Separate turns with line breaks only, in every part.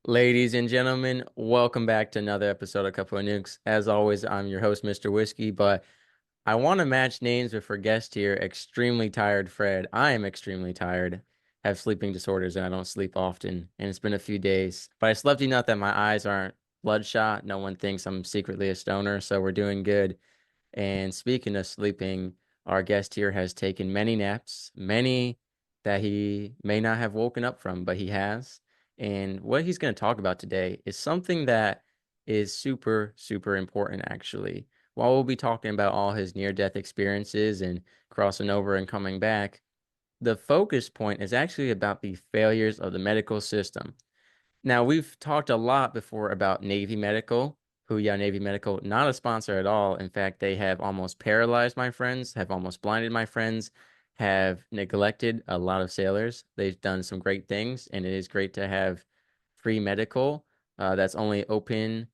Ladies and gentlemen, welcome back to another episode of Couple of Nukes. As always, I'm your host, Mr. Whiskey, but I want to match names with our guest here, extremely tired Fred. I am extremely tired, have sleeping disorders, and I don't sleep often, and it's been a few days. But I slept enough that my eyes aren't bloodshot. No one thinks I'm secretly a stoner, so we're doing good. And speaking of sleeping, our guest here has taken many naps, many that he may not have woken up from, but he has. And what he's going to talk about today is something that is super, super important, actually. While we'll be talking about all his near-death experiences and crossing over and coming back, the focus point is actually about the failures of the medical system. Now, we've talked a lot before about Navy Medical, who, yeah, Navy Medical, not a sponsor at all. In fact, they have almost paralyzed my friends, have almost blinded my friends, have neglected a lot of sailors. They've done some great things, and it is great to have free medical that's only open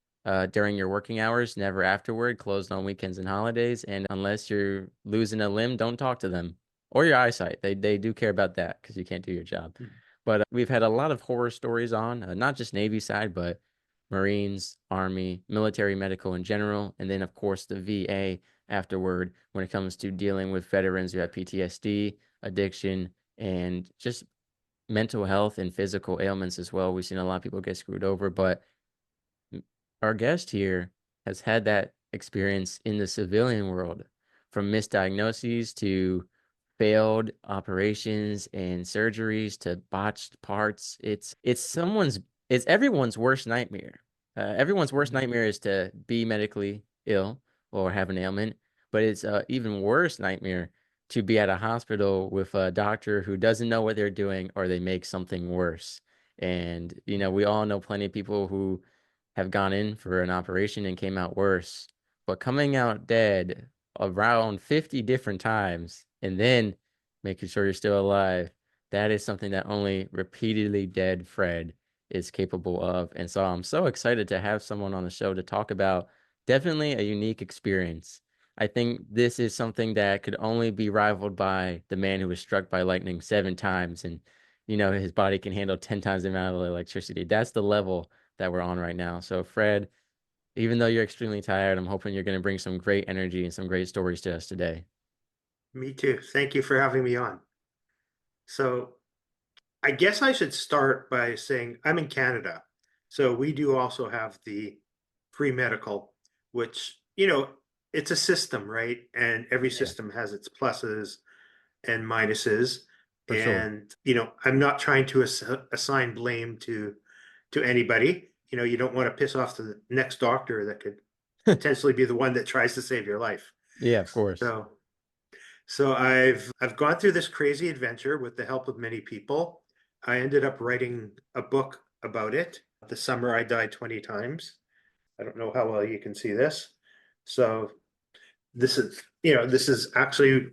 during your working hours, never afterward, closed on weekends and holidays. And unless you're losing a limb, don't talk to them or your eyesight. They do care about that because you can't do your job. But we've had a lot of horror stories on, not just Navy side, but Marines, Army, military medical in general, and then, of course, the VA afterward when it comes to dealing with veterans who have PTSD, addiction, and just mental health and physical ailments as well. We've seen a lot of people get screwed over, but our guest here has had that experience in the civilian world, from misdiagnoses to failed operations and surgeries to botched parts. It's everyone's worst nightmare. Everyone's worst nightmare is to be medically ill or have an ailment, but it's even worse nightmare to be at a hospital with a doctor who doesn't know what they're doing or they make something worse. And we all know plenty of people who have gone in for an operation and came out worse, but coming out dead around 50 different times and then making sure you're still alive, that is something that only repeatedly dead Fred is capable of. And so I'm so excited to have someone on the show to talk about definitely a unique experience. I think this is something that could only be rivaled by the man who was struck by lightning 7 times and his body can handle 10 times the amount of electricity. That's the level that we're on right now. So, Fred, even though you're extremely tired, I'm hoping you're going to bring some great energy and some great stories to us today.
Me too. Thank you for having me on. So, I guess I should start by saying I'm in Canada. So, we do also have the free medical, which, it's a system, right? And every
Yeah,
system has its pluses and minuses.
for sure.
And, I'm not trying to assign blame to anybody. You don't want to piss off the next doctor that could potentially be the one that tries to save your life.
Yeah, of course.
So, So I've gone through this crazy adventure with the help of many people. I ended up writing a book about it. The Summer I Died 20 Times. I don't know how well you can see this. So this is actually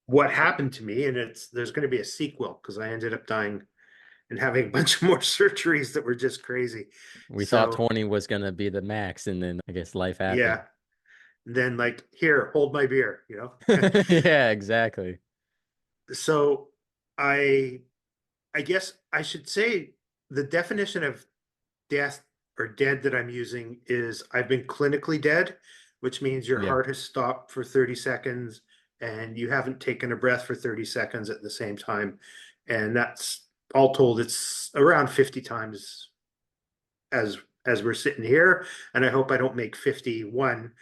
what happened to me, and there's going to be a sequel because I ended up dying and having a bunch of more surgeries that were just crazy.
We thought
So
20 was going to be the max, and then I guess life happened.
yeah, then like here, hold my beer.
Yeah, exactly.
So I I guess I should say the definition of death or dead that I'm using is I've been clinically dead, which means your
Yeah,
heart has stopped for 30 seconds and you haven't taken a breath for 30 seconds at the same time. And that's all told, it's around 50 times as we're sitting here. And I hope I don't make 51,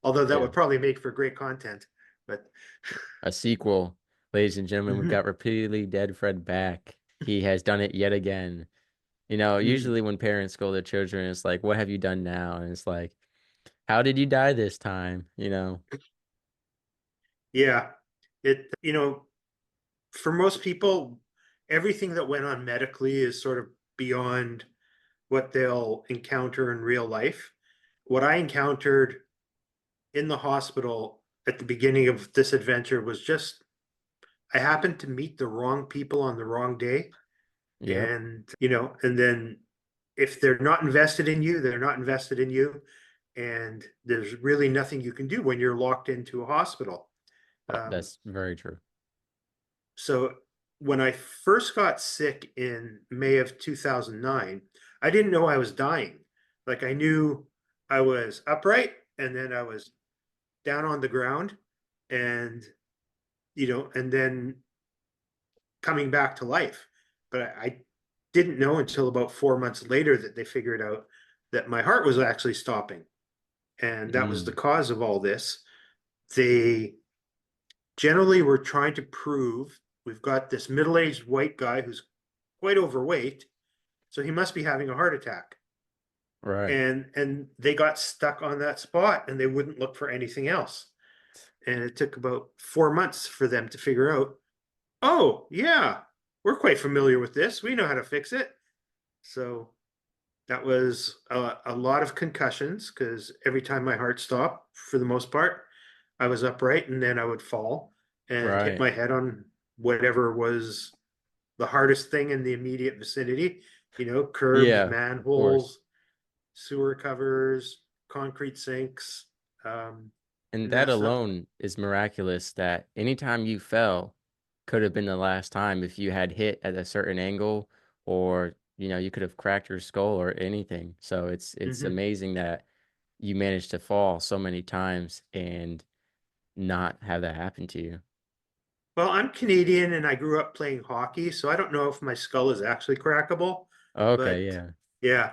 although that
yeah.
would probably make for great content. But
A sequel. Ladies and gentlemen, we've got repeatedly dead Fred back. He has done it yet again. Usually when parents scold their children, it's like, what have you done now? And it's like, how did you die this time?
yeah, for most people, everything that went on medically is sort of beyond what they'll encounter in real life. What I encountered in the hospital at the beginning of this adventure was just I happened to meet the wrong people on the wrong day.
Yep.
And then if they're not invested in you, they're not invested in you. And there's really nothing you can do when you're locked into a hospital. Um,
That's very true.
So when I first got sick in May of 2009, I didn't know I was dying. Like I knew I was upright and then I was down on the ground and and then coming back to life. But I didn't know until about 4 months later that they figured out that my heart was actually stopping. And that was the
Mm,
cause of all this. They generally were trying to prove we've got this middle-aged white guy who's quite overweight, so he must be having a heart attack.
right.
And they got stuck on that spot and they wouldn't look for anything else. And it took about 4 months for them to figure out, oh yeah, we're quite familiar with this. We know how to fix it. So that was a lot of concussions because every time my heart stopped, for the most part, I was upright and then I would fall and hit
Right.
my head on whatever was the hardest thing in the immediate vicinity, curbs,
Yeah, of course.
manholes, sewer covers, concrete sinks.
And
And
that
that's not,
alone is miraculous that anytime you fell could have been the last time if you had hit at a certain angle or, you could have cracked your skull or anything. So it's
mhm.
amazing that you managed to fall so many times and not have that happen to you.
Well, I'm Canadian and I grew up playing hockey, so I don't know if my skull is actually crackable,
Okay,
but
yeah,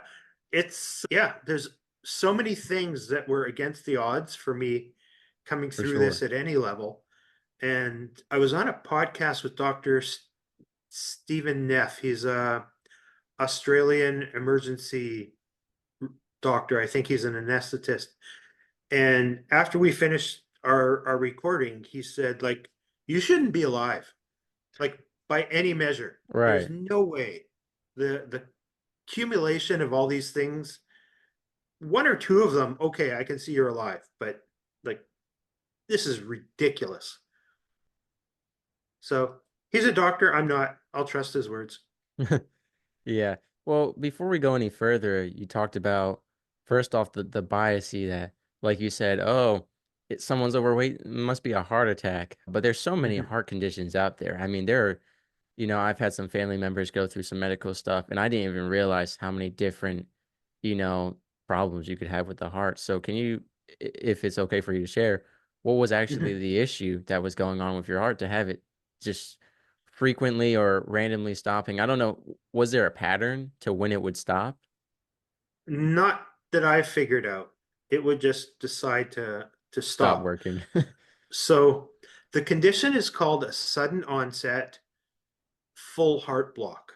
yeah, yeah, there's so many things that were against the odds for me coming
for
through this
sure.
at any level. And I was on a podcast with Dr. Stephen Neff. He's a Australian emergency doctor. I think he's an anesthetist. And after we finished our recording, he said, like, you shouldn't be alive, like by any measure. There's
Right.
no way. The accumulation of all these things, one or two of them, okay, I can see you're alive, but like this is ridiculous. So he's a doctor. I'm not. I'll trust his words.
Yeah. Well, before we go any further, you talked about first off the biasy that, like you said, oh, someone's overweight, it must be a heart attack. But there's so many
Mhm.
heart conditions out there. I mean, I've had some family members go through some medical stuff, and I didn't even realize how many different, you know, problems you could have with the heart. So can you, if it's okay for you to share, what was actually
Mhm.
the issue that was going on with your heart to have it just frequently or randomly stopping? I don't know. Was there a pattern to when it would stop?
Not that I figured out. It would just decide to
Stop
stop.
working.
So the condition is called a sudden onset full heart block.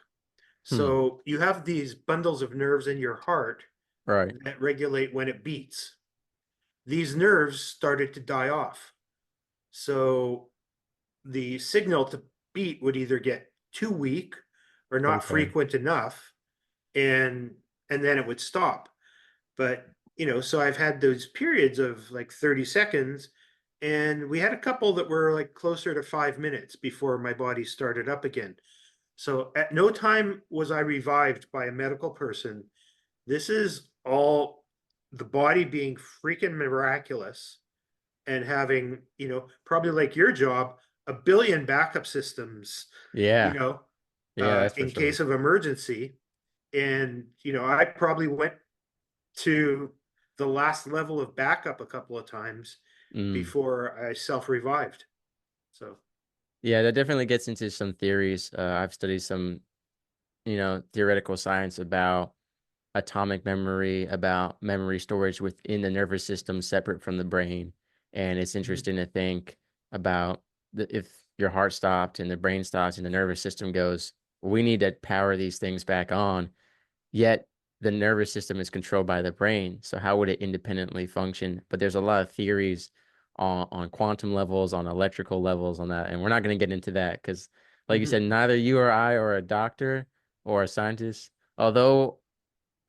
Hmm.
So you have these bundles of nerves in your heart
Right.
that regulate when it beats. These nerves started to die off. So the signal to beat would either get too weak or not
Okay.
frequent enough, and then it would stop. But so I've had those periods of like 30 seconds, and we had a couple that were like closer to 5 minutes before my body started up again. So at no time was I revived by a medical person. This is all the body being freaking miraculous and having, probably like your job, a billion backup systems, you
Yeah.
know,
Yeah, that's for
in
sure.
case of emergency. And, I probably went to the last level of backup a couple of times
Mm.
before I self revived. So,
Yeah, that definitely gets into some theories. I've studied some, theoretical science about atomic memory, about memory storage within the nervous system separate from the brain. And it's
mhm,
interesting to think about if your heart stopped and the brain stops and the nervous system goes, we need to power these things back on. Yet the nervous system is controlled by the brain. So how would it independently function? But there's a lot of theories on quantum levels, on electrical levels, on that. And we're not going to get into that because, like you
mhm.
said, neither you or I are a doctor or a scientist. Although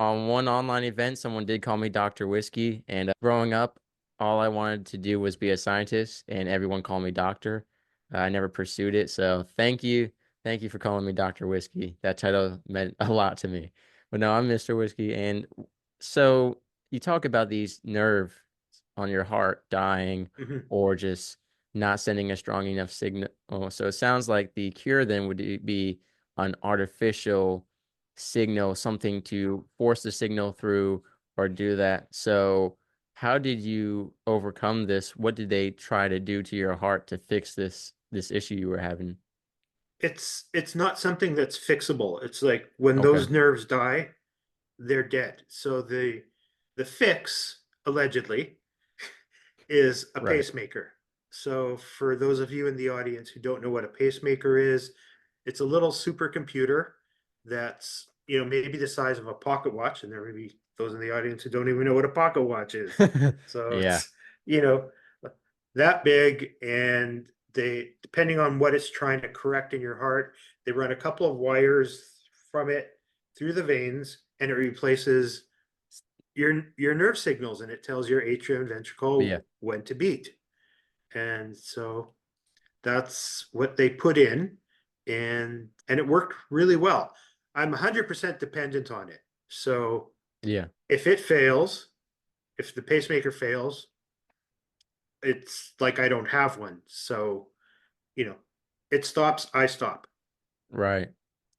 on one online event, someone did call me Dr. Whiskey. And growing up, all I wanted to do was be a scientist, and everyone called me doctor. I never pursued it. So thank you. Thank you for calling me Dr. Whiskey. That title meant a lot to me. But no, I'm Mr. Whiskey. And so you talk about these nerves on your heart dying
Mhm.
or just not sending a strong enough signal. So it sounds like the cure then would be an artificial signal, something to force the signal through or do that. So how did you overcome this? What did they try to do to your heart to fix this issue you were having?
It's not something that's fixable. It's like when
Okay.
those nerves die, they're dead. So the fix, allegedly, is a
Right.
pacemaker. So for those of you in the audience who don't know what a pacemaker is, it's a little supercomputer that's, maybe the size of a pocket watch, and there may be those in the audience who don't even know what a pocket watch is. So
Yeah.
it's, you know, that big, and they, depending on what it's trying to correct in your heart, they run a couple of wires from it through the veins, and it replaces your nerve signals, and it tells your atrium and
Yeah.
ventricle when to beat. And so that's what they put in, and it worked really well. I'm 100% dependent on it. So
Yeah.
if it fails, if the pacemaker fails, it's like I don't have one. So, you know, it stops, I stop.
Right.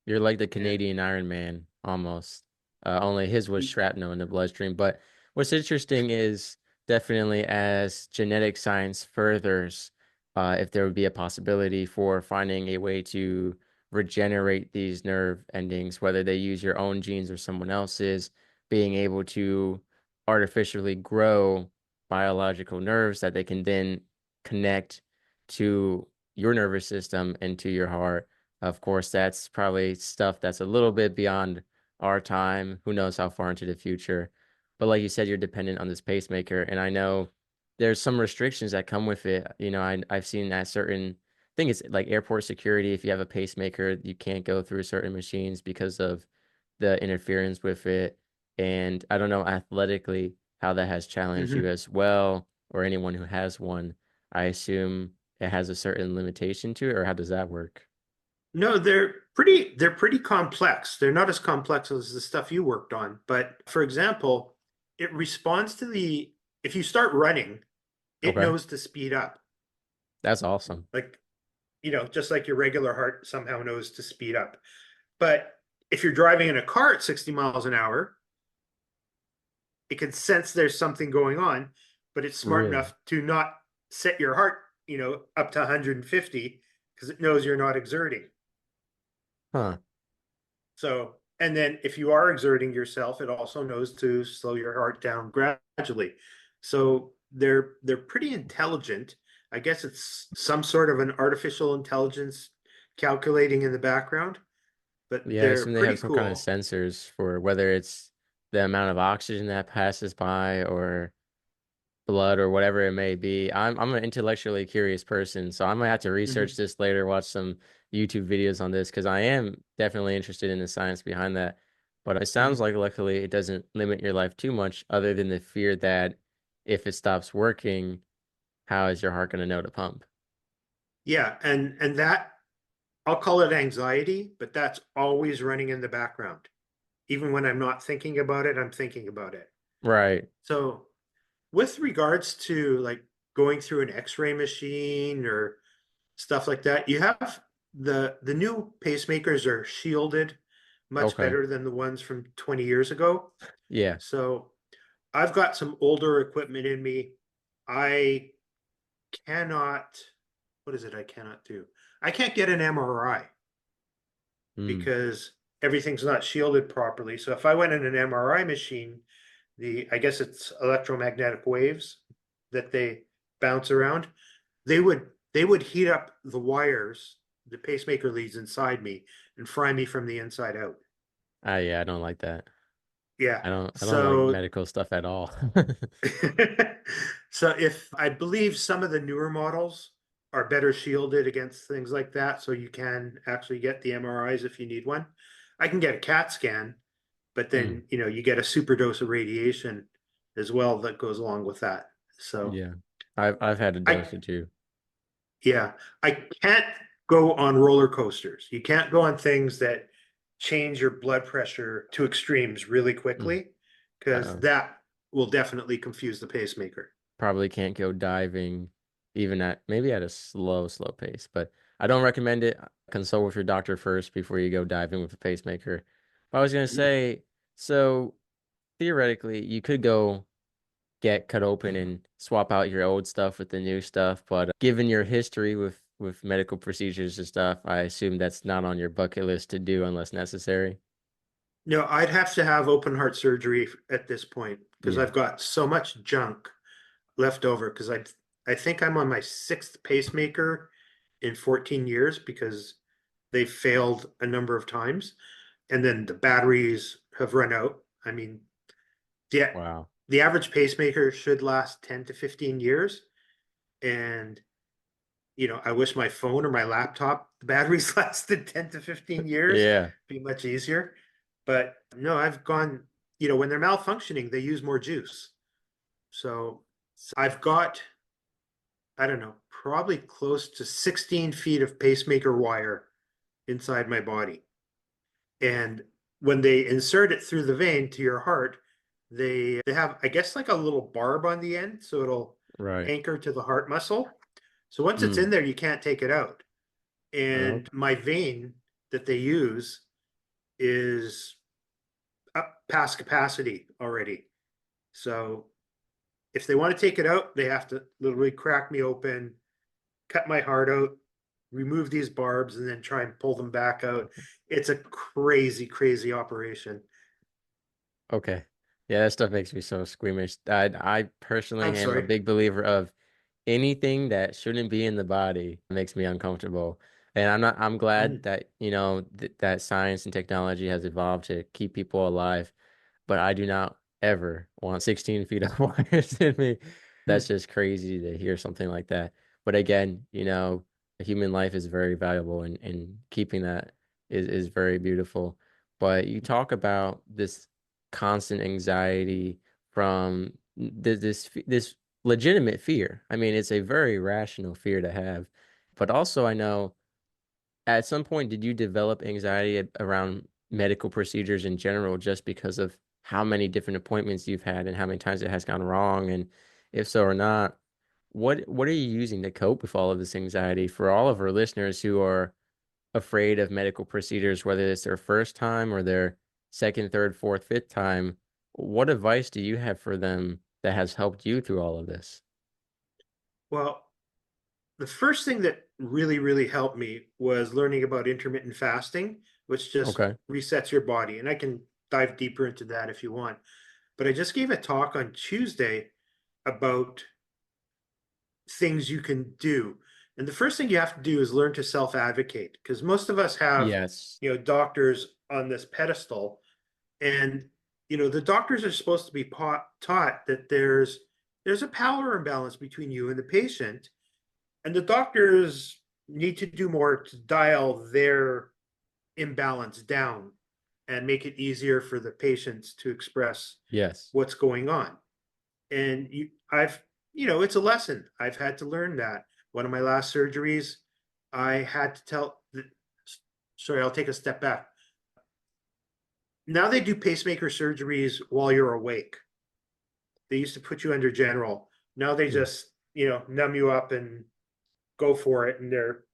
You're like the
And
Canadian Iron Man almost. Only his was shrapnel in the bloodstream. But what's interesting is definitely as genetic science furthers, if there would be a possibility for finding a way to regenerate these nerve endings, whether they use your own genes or someone else's, being able to artificially grow biological nerves that they can then connect to your nervous system and to your heart. Of course, that's probably stuff that's a little bit beyond our time. Who knows how far into the future? But like you said, you're dependent on this pacemaker, and I know there's some restrictions that come with it. I've seen that certain I think it's like airport security. If you have a pacemaker, you can't go through certain machines because of the interference with it. And I don't know athletically how that has challenged you
Mhm.
as well, or anyone who has one. I assume it has a certain limitation to it, or how does that work?
No, they're pretty complex. They're not as complex as the stuff you worked on. But for example, it responds to the, if you start running, it
Okay.
knows to speed up.
That's awesome.
Like, just like your regular heart somehow knows to speed up. But if you're driving in a car at 60 miles an hour, it can sense there's something going on, but it's smart
Really?
enough to not set your heart, up to 150, because it knows you're not exerting.
Huh.
So, and then if you are exerting yourself, it also knows to slow your heart down gradually. So they're pretty intelligent. I guess it's some sort of an artificial intelligence calculating in the background, but
Yeah, I
they're
assume they
pretty
have some kind of
cool.
sensors for whether it's the amount of oxygen that passes by or blood or whatever it may be. I'm an intellectually curious person, so I'm gonna have to research
Mhm.
this later, watch some YouTube videos on this because I am definitely interested in the science behind that. But it sounds
Mhm.
like luckily it doesn't limit your life too much, other than the fear that if it stops working, how is your heart gonna know to pump?
Yeah, and that, I'll call it anxiety, but that's always running in the background. Even when I'm not thinking about it, I'm thinking about it.
Right.
So with regards to like going through an X-ray machine or stuff like that, you have the new pacemakers are shielded much
Okay.
better than the ones from 20 years ago.
Yeah.
So I've got some older equipment in me. I cannot, what is it I cannot do? I can't get an MRI
Mm.
because everything's not shielded properly. So if I went in an MRI machine, I guess it's electromagnetic waves that they bounce around. They would heat up the wires, the pacemaker leads inside me, and fry me from the inside out.
Yeah, I don't like that.
Yeah.
I don't like
So
medical stuff at all.
so if I believe some of the newer models are better shielded against things like that, so you can actually get the MRIs if you need one. I can get a CAT scan, but
Mm.
then you get a super dose of radiation as well that goes along with that. So
Yeah. I've had a
I
dose or two.
yeah, I can't go on roller coasters. You can't go on things that change your blood pressure to extremes really
Mm.
quickly, because
Uh-oh.
that will definitely confuse the pacemaker.
Probably can't go diving even at maybe at a slow pace, but I don't recommend it. Consult with your doctor first before you go diving with a pacemaker. I was gonna say, so theoretically, you could go get cut open and swap out your old stuff with the new stuff, but given your history with medical procedures and stuff, I assume that's not on your bucket list to do unless necessary.
No, I'd have to have open heart surgery at this point because
Yeah.
I've got so much junk left over because I think I'm on my sixth pacemaker in 14 years because they failed a number of times. And then the batteries have run out. I mean, the
Wow.
the average pacemaker should last 10 to 15 years. And I wish my phone or my laptop the batteries lasted 10 to 15 years.
Yeah.
Be much easier. But no, I've gone, when they're malfunctioning, they use more juice. So I've got, I don't know, probably close to 16 feet of pacemaker wire inside my body. And when they insert it through the vein to your heart, they have, I guess, like a little barb on the end, so it'll
Right.
anchor to the heart muscle. So once it's
Mm.
in there, you can't take it out. And
Okay.
my vein that they use is up past capacity already. So if they want to take it out, they have to literally crack me open, cut my heart out, remove these barbs, and then try and pull them back out. It's a crazy, crazy operation.
Okay. Yeah, that stuff makes me so squeamish. I personally
I'm
am a
sorry.
big believer of anything that shouldn't be in the body makes me uncomfortable. And I'm glad
Mhm.
that, th that science and technology has evolved to keep people alive, but I do not ever want 16 feet of wires in me. That's just crazy to hear something like that. But again, human life is very valuable and keeping that is very beautiful. But you talk about this constant anxiety from this legitimate fear. I mean, it's a very rational fear to have. But also, I know at some point, did you develop anxiety around medical procedures in general just because of how many different appointments you've had and how many times it has gone wrong? And if so or not, what are you using to cope with all of this anxiety for all of our listeners who are afraid of medical procedures, whether it's their first time or their second, third, fourth, fifth time? What advice do you have for them that has helped you through all of this?
Well, the first thing that really, really helped me was learning about intermittent fasting, which just
Okay.
resets your body. And I can dive deeper into that if you want. But I just gave a talk on Tuesday about things you can do. And the first thing you have to do is learn to self advocate because most of us have,
Yes.
doctors on this pedestal. And, the doctors are supposed to be taught that there's a power imbalance between you and the patient. And the doctors need to do more to dial their imbalance down and make it easier for the patients to express
Yes.
what's going on. And it's a lesson. I've had to learn that. One of my last surgeries, I had to sorry, I'll take a step back. Now they do pacemaker surgeries while you're awake. They used to put you under general. Now they
Yeah.
just, numb you up and go for it. And they're,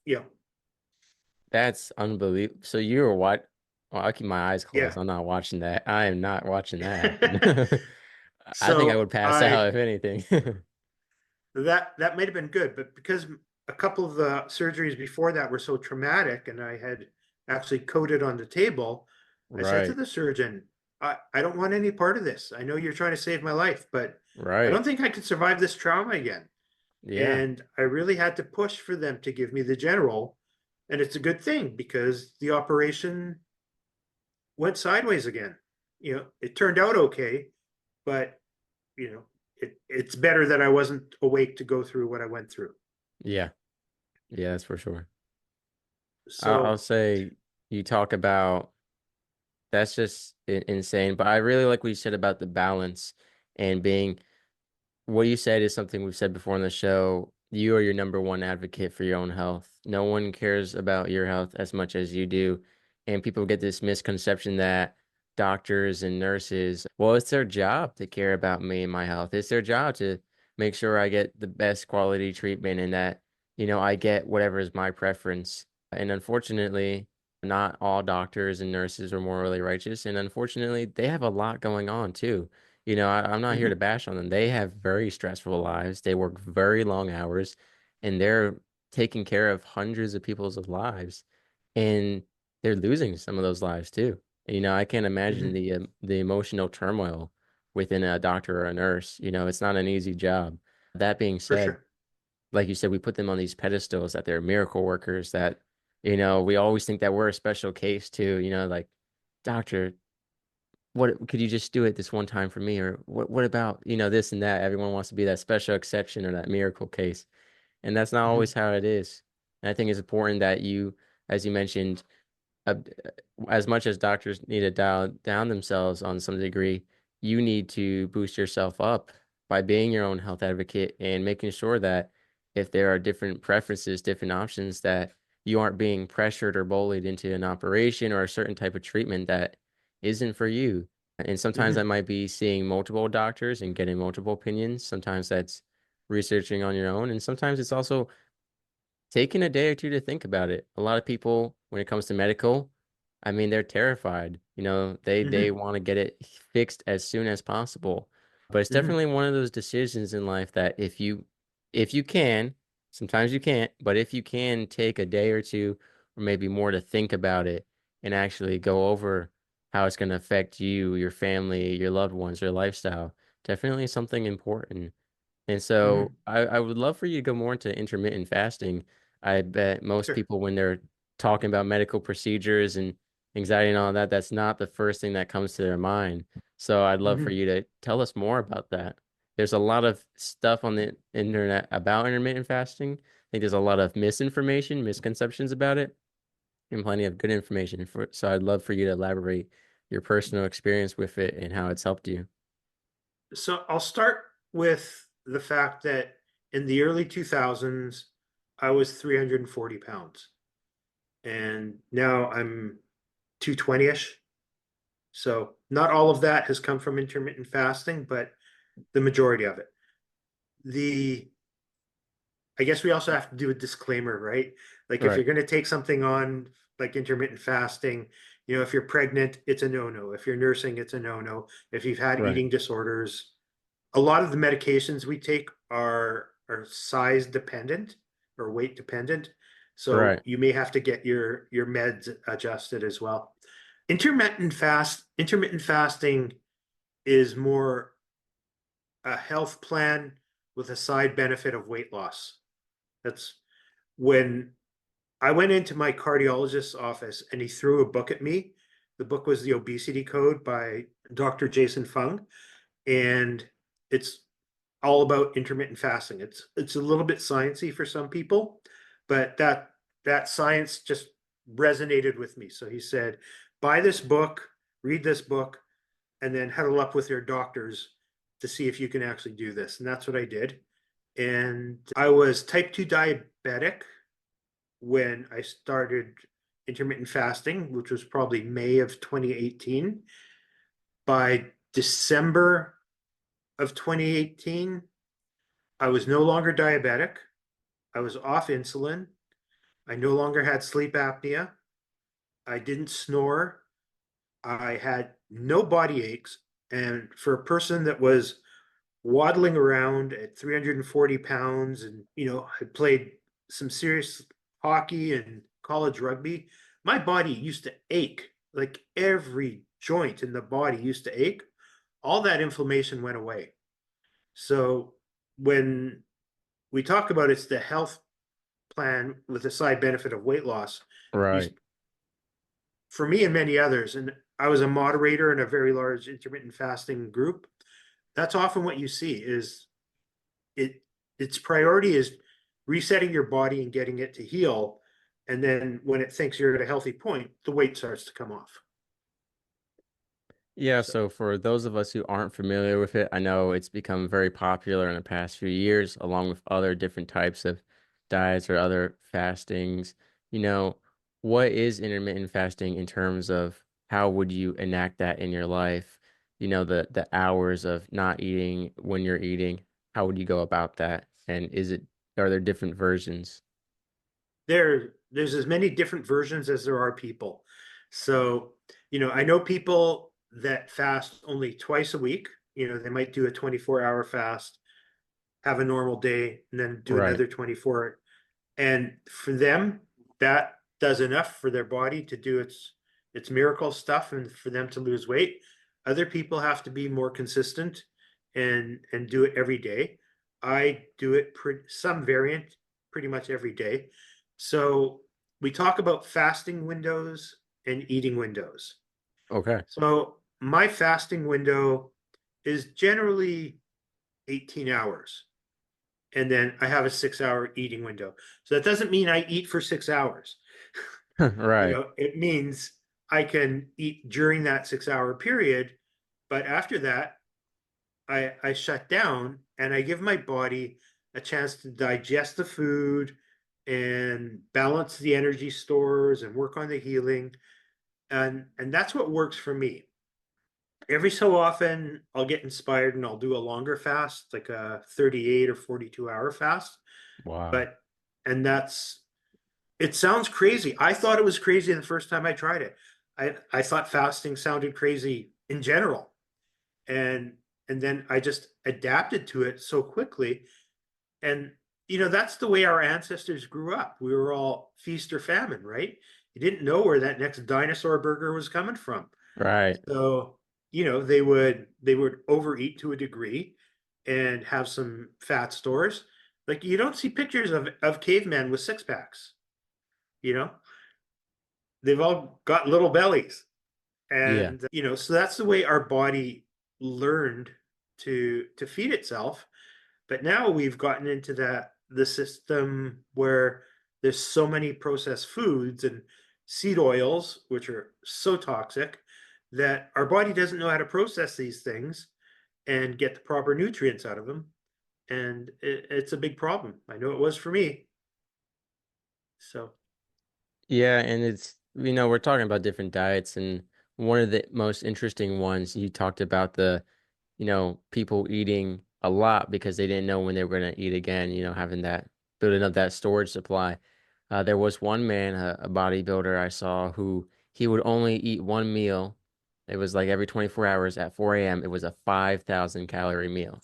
you know,
That's unbelievable. So you were what? Well, I'll keep my eyes
yeah.
closed. I'm not watching that. I am not watching that happen. I think I
So
would pass
I
out if anything.
that might have been good, but because a couple of the surgeries before that were so traumatic and I had actually coded on the table, I said to
Right.
the surgeon, I don't want any part of this. I know you're trying to save my life, but I
Right.
don't think I could survive this trauma again.
Yeah.
And I really had to push for them to give me the general. And it's a good thing because the operation went sideways again. It turned out okay, but it's better that I wasn't awake to go through what I went through.
Yeah. Yeah, that's for sure. I'll
So,
say you talk about that's just insane. But I really like what you said about the balance and being what you said is something we've said before on the show. You are your number one advocate for your own health. No one cares about your health as much as you do. And people get this misconception that doctors and nurses, well, it's their job to care about me and my health. It's their job to make sure I get the best quality treatment and that, I get whatever is my preference. And unfortunately, Not all doctors and nurses are morally righteous, and unfortunately, they have a lot going on too. I'm not here to
Hmm.
bash on them. They have very stressful lives. They work very long hours, and they're taking care of hundreds of people's lives, and they're losing some of those lives too. I can't imagine
Hmm.
the emotional turmoil within a doctor or a nurse. It's not an easy job. That being
For
said,
sure.
like you said, we put them on these pedestals that they're miracle workers, that, we always think that we're a special case too, like, doctor, what could you just do it this one time for me? Or what about, this and that? Everyone wants to be that special exception or that miracle case. And that's not always
Hmm.
how it is. And I think it's important that you, as you mentioned, uh, as much as doctors need to dial down themselves on some degree, you need to boost yourself up by being your own health advocate and making sure that if there are different preferences, different options, that you aren't being pressured or bullied into an operation or a certain type of treatment that isn't for you. And sometimes that
Hmm.
might be seeing multiple doctors and getting multiple opinions. Sometimes that's researching on your own. And sometimes it's also taking a day or two to think about it. A lot of people, when it comes to medical, I mean, they're terrified. They
Hmm.
want to get it fixed as soon as possible. But it's
Hmm.
definitely one of those decisions in life that if you can, sometimes you can't, but if you can take a day or two or maybe more to think about it and actually go over how it's going to affect you, your family, your loved ones, your lifestyle, definitely something important. And so
Hmm.
I would love for you to go more into intermittent fasting. I bet most
Sure.
people, when they're talking about medical procedures and anxiety and all that, that's not the first thing that comes to their mind. So I'd love for
Hmm.
you to tell us more about that. There's a lot of stuff on the internet about intermittent fasting. I think there's a lot of misinformation, misconceptions about it, and plenty of good information so I'd love for you to elaborate your personal experience with it and how it's helped you.
So I'll start with the fact that in the early 2000s, I was 340 pounds, and now I'm 220-ish. So not all of that has come from intermittent fasting, but the majority of it. The I guess we also have to do a disclaimer, right? Like if
Right,
you're going to take something on like intermittent fasting, if you're pregnant, it's a no-no. If you're nursing, it's a no-no. If you've had
right,
eating disorders, a lot of the medications we take are size dependent or weight dependent. So
right,
you may have to get your meds adjusted as well. Intermittent fasting is more a health plan with a side benefit of weight loss. That's when I went into my cardiologist's office and he threw a book at me. The book was The Obesity Code by Dr. Jason Fung, and it's all about intermittent fasting. It's a little bit sciencey for some people, but that science just resonated with me. So he said, buy this book, read this book, and then huddle up with your doctors to see if you can actually do this. And that's what I did. And I was type 2 diabetic when I started intermittent fasting, which was probably May of 2018. By December of 2018, I was no longer diabetic. I was off insulin. I no longer had sleep apnea. I didn't snore. I had no body aches. And for a person that was waddling around at 340 pounds and, had played some serious hockey and college rugby, my body used to ache. Like every joint in the body used to ache. All that inflammation went away. So when we talk about it's the health plan with the side benefit of weight loss, you
right.
for me and many others, and I was a moderator in a very large intermittent fasting group. That's often what you see is it its priority is resetting your body and getting it to heal. And then when it thinks you're at a healthy point, the weight starts to come off.
Yeah,
So
so for those of us who aren't familiar with it, I know it's become very popular in the past few years, along with other different types of diets or other fastings. You know, what is intermittent fasting in terms of how would you enact that in your life? The hours of not eating when you're eating, how would you go about that? And are there different versions?
there's as many different versions as there are people. So, I know people that fast only twice a week. They might do a 24-hour fast, have a normal day, and then do
Right.
another 24. And for them, that does enough for their body to do its miracle stuff and for them to lose weight. Other people have to be more consistent and do it every day. I do it some variant pretty much every day. So we talk about fasting windows and eating windows.
Okay.
So my fasting window is generally 18 hours. And then I have a 6 hour eating window. So that doesn't mean I eat for 6 hours.
Right.
It means I can eat during that 6 hour period, but after that, I shut down and I give my body a chance to digest the food and balance the energy stores and work on the healing. And that's what works for me. Every so often I'll get inspired and I'll do a longer fast, like a 38 or 42-hour fast.
Wow.
But and that's it sounds crazy. I thought it was crazy the first time I tried it. I thought fasting sounded crazy in general. And and then I just adapted to it so quickly. And that's the way our ancestors grew up. We were all feast or famine, right? You didn't know where that next dinosaur burger was coming from.
Right.
So, they would overeat to a degree and have some fat stores. Like you don't see pictures of cavemen with six packs, you know? They've all got little bellies.
Yeah.
And so that's the way our body learned to feed itself. But now we've gotten into the system where there's so many processed foods and seed oils, which are so toxic, that our body doesn't know how to process these things and get the proper nutrients out of them. And it's a big problem. I know it was for me. So
Yeah, and we're talking about different diets, and one of the most interesting ones you talked about people eating a lot because they didn't know when they were going to eat again, having that building up that storage supply. There was one man, a bodybuilder I saw, who he would only eat one meal. It was like every 24 hours at 4 a.m. It was a 5,000 calorie meal.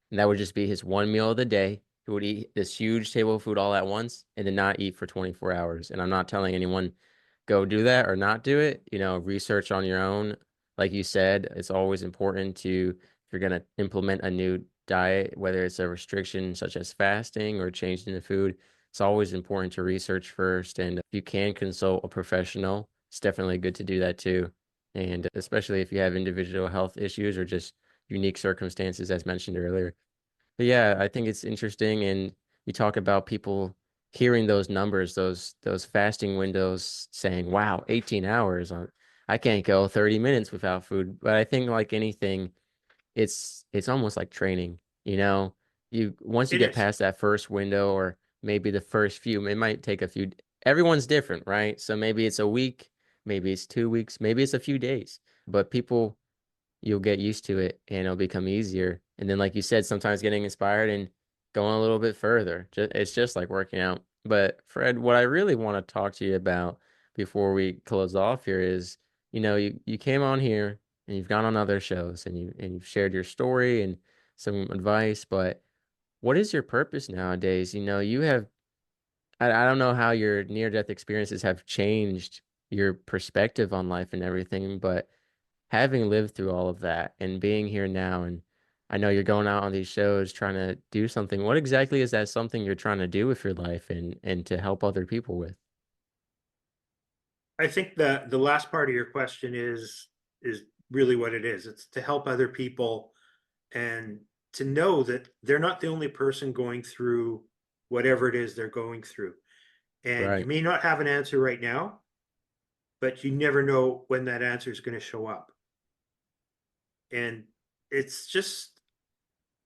And that would just be his one meal of the day. He would eat this huge table of food all at once and then not eat for 24 hours. And I'm not telling anyone go do that or not do it. Research on your own. Like you said, it's always important to, if you're going to implement a new diet, whether it's a restriction such as fasting or changing the food, it's always important to research first. And if you can consult a professional, it's definitely good to do that too. And especially if you have individual health issues or just unique circumstances, as mentioned earlier. But yeah, I think it's interesting, and you talk about people hearing those numbers, those fasting windows, saying, "Wow, 18 hours. I can't go 30 minutes without food." But I think like anything, it's almost like training, you know? You once you
it
get
is.
past that first window or maybe the first few, it might take a few. Everyone's different, right? So maybe it's a week, maybe it's 2 weeks, maybe it's a few days. But people you'll get used to it and it'll become easier. And then, like you said, sometimes getting inspired and going a little bit further. It's just like working out. But Fred, what I really want to talk to you about before we close off here is, you came on here and you've gone on other shows and you've shared your story and some advice, but what is your purpose nowadays? You have I don't know how your near-death experiences have changed your perspective on life and everything, but having lived through all of that and being here now, and I know you're going out on these shows trying to do something. What exactly is that something you're trying to do with your life and to help other people with?
I think the last part of your question is really what it is. It's to help other people and to know that they're not the only person going through whatever it is they're going through. And you
Right.
may not have an answer right now, but you never know when that answer is going to show up. And it's just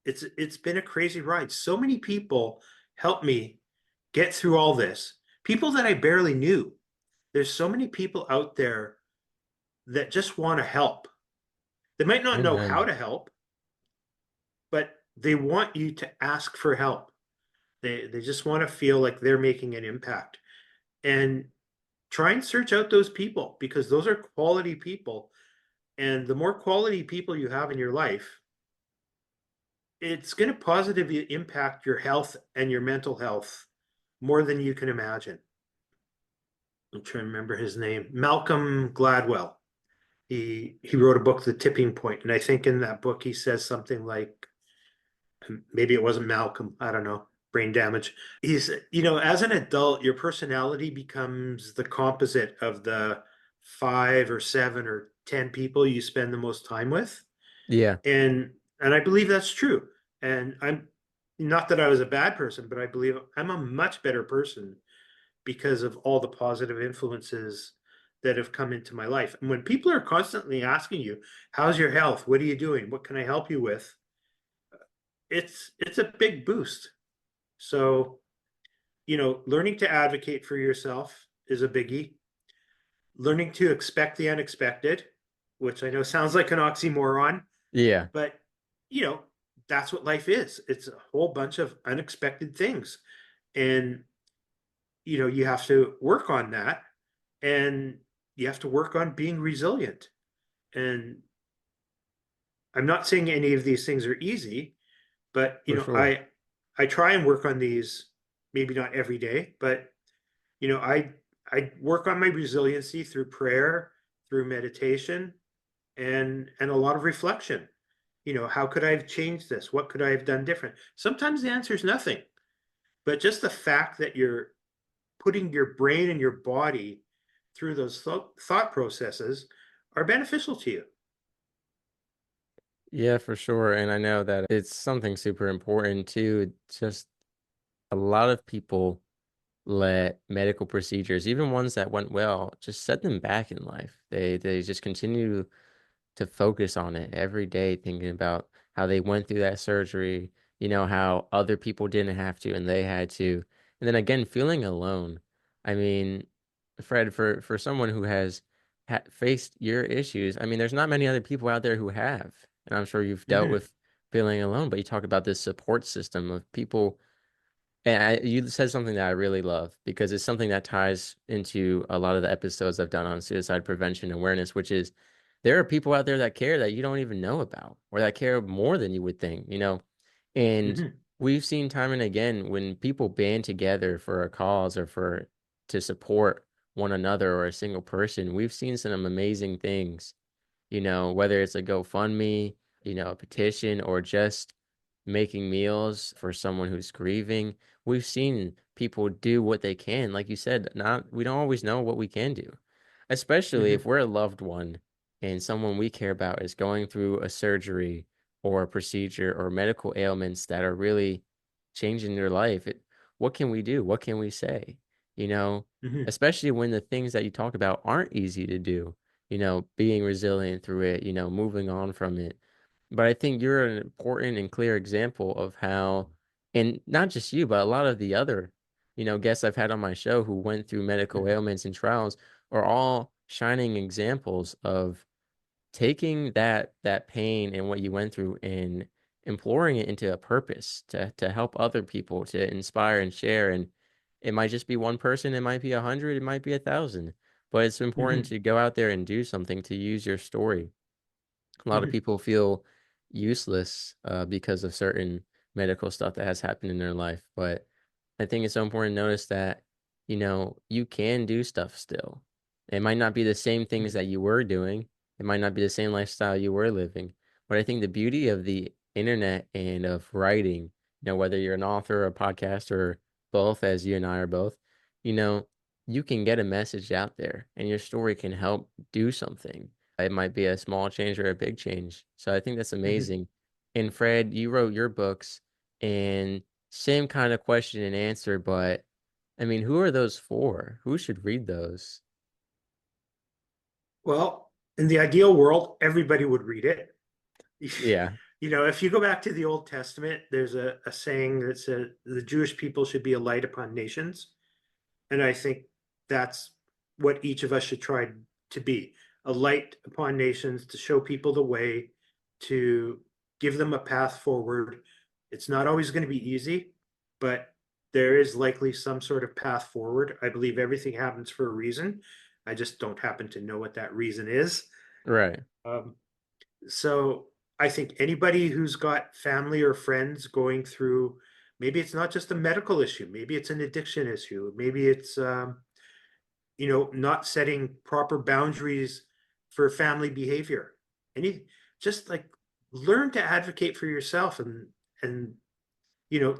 it's been a crazy ride. So many people helped me get through all this. People that I barely knew. There's so many people out there that just want to help. They might not know how
Amen.
to help, but they want you to ask for help. They just want to feel like they're making an impact. and try and search out those people, because those are quality people. And the more quality people you have in your life, it's going to positively impact your health and your mental health more than you can imagine. I'm trying to remember his name. Malcolm Gladwell. He wrote a book, The Tipping Point, and I think in that book he says something like, maybe it wasn't Malcolm, I don't know, brain damage. He's, as an adult, your personality becomes the composite of the 5 or 7 or 10 people you spend the most time with.
Yeah,
And I believe that's true. And I'm not that I was a bad person, but I believe I'm a much better person because of all the positive influences that have come into my life. And when people are constantly asking you, how's your health? What are you doing? What can I help you with? It's a big boost. So, learning to advocate for yourself is a biggie. Learning to expect the unexpected, which I know sounds like an oxymoron,
yeah,
but you know, that's what life is. It's a whole bunch of unexpected things. And you have to work on that, and you have to work on being resilient. And I'm not saying any of these things are easy, but
for sure.
I try and work on these, maybe not every day, but I work on my resiliency through prayer, through meditation, and a lot of reflection. How could I have changed this? What could I have done different? Sometimes the answer is nothing, but just the fact that you're putting your brain and your body through those thought processes are beneficial to you.
Yeah, for sure. And I know that it's something super important too. Just a lot of people let medical procedures, even ones that went well, just set them back in life. They just continue to focus on it every day, thinking about how they went through that surgery, how other people didn't have to and they had to. And then again, feeling alone. I mean, Fred, for someone who has faced your issues, I mean, there's not many other people out there who have. And I'm sure you've dealt
Mm-hmm.
with feeling alone, but you talk about this support system of people and you said something that I really love because it's something that ties into a lot of the episodes I've done on suicide prevention awareness, which is there are people out there that care that you don't even know about or that care more than you would think. And
Mm-hmm.
we've seen time and again when people band together for a cause or for to support one another or a single person, we've seen some amazing things, whether it's a GoFundMe, a petition, or just making meals for someone who's grieving. We've seen people do what they can. Like you said, not we don't always know what we can do, especially if
Mm-hmm.
we're a loved one and someone we care about is going through a surgery or a procedure or medical ailments that are really changing their life. What can we do? What can we say? You know,
Mm-hmm.
especially when the things that you talk about aren't easy to do, being resilient through it, moving on from it. But I think you're an important and clear example of how, and not just you, but a lot of the other, guests I've had on my show who went through medical
Mm-hmm.
ailments and trials are all shining examples of taking that pain and what you went through and imploring it into a purpose to help other people, to inspire and share. And it might just be one person, it might be 100, it might be 1,000. But it's important
Mm-hmm.
to go out there and do something to use your story. A lot of
Mm-hmm.
people feel useless because of certain medical stuff that has happened in their life. But I think it's so important to notice that, you can do stuff still. It might not be the same things that you were doing. It might not be the same lifestyle you were living. But I think the beauty of the internet and of writing, whether you're an author or a podcaster or both, as you and I are both, you know, you can get a message out there and your story can help do something. It might be a small change or a big change. So I think that's
Mm-hmm.
amazing. And Fred, you wrote your books and same kind of question and answer, but I mean, who are those for? Who should read those?
Well, in the ideal world, everybody would read it.
Yeah.
If you go back to the Old Testament, there's a saying that says the Jewish people should be a light upon nations. And I think that's what each of us should try to be, a light upon nations, to show people the way, to give them a path forward. It's not always going to be easy, but there is likely some sort of path forward. I believe everything happens for a reason. I just don't happen to know what that reason is.
Right.
Um, so I think anybody who's got family or friends going through, maybe it's not just a medical issue, maybe it's an addiction issue, maybe it's not setting proper boundaries for family behavior. Any just like learn to advocate for yourself and you know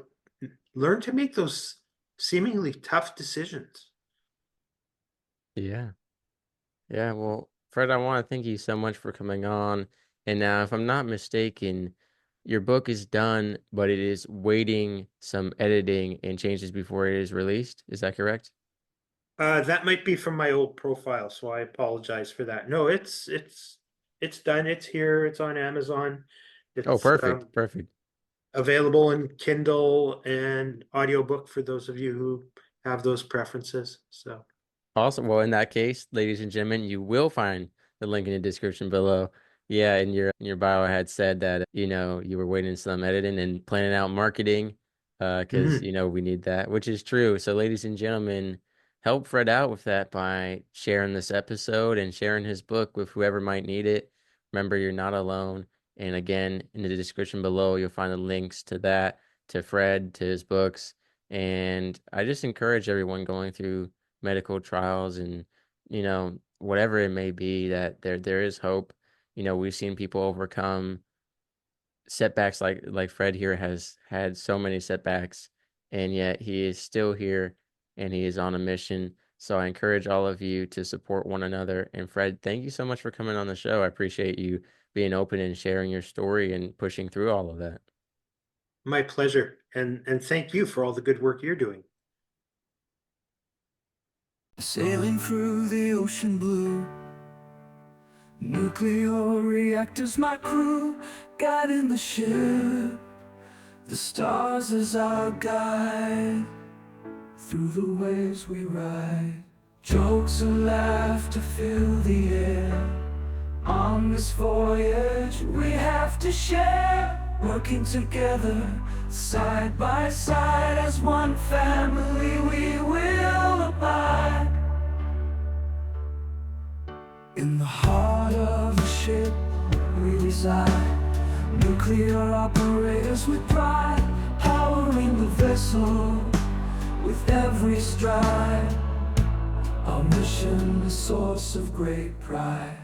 learn to make those seemingly tough decisions.
Yeah. Yeah. Well, Fred, I want to thank you so much for coming on. And now, if I'm not mistaken, your book is done, but it is waiting some editing and changes before it is released. Is that correct?
That might be from my old profile, so I apologize for that. No, it's done. It's here. It's on Amazon.
Oh,
It's
perfect. Perfect.
available in Kindle and audiobook for those of you who have those preferences. So,
Awesome. Well, in that case, ladies and gentlemen, you will find the link in the description below. Yeah, in your bio, I had said that you were waiting some editing and planning out marketing, because
mhm.
we need that, which is true. So, ladies and gentlemen, help Fred out with that by sharing this episode and sharing his book with whoever might need it. Remember, you're not alone. And again, in the description below, you'll find the links to that, to Fred, to his books. And I just encourage everyone going through medical trials and whatever it may be, that there is hope. We've seen people overcome setbacks, like Fred here has had so many setbacks, and yet he is still here and he is on a mission. So I encourage all of you to support one another. And Fred, thank you so much for coming on the show. I appreciate you being open and sharing your story and pushing through all of that.
My pleasure. And thank you for all the good work you're doing.
Sailing through the ocean blue, nuclear reactors my crew, guiding the ship, the stars as our guide, through the waves we ride, jokes and laughter fill the air. On this voyage we have to share, working together, side by side, as one family we will abide. In the heart of the ship we reside, nuclear operators with pride, powering the vessel with every stride. Our mission, a source of great pride.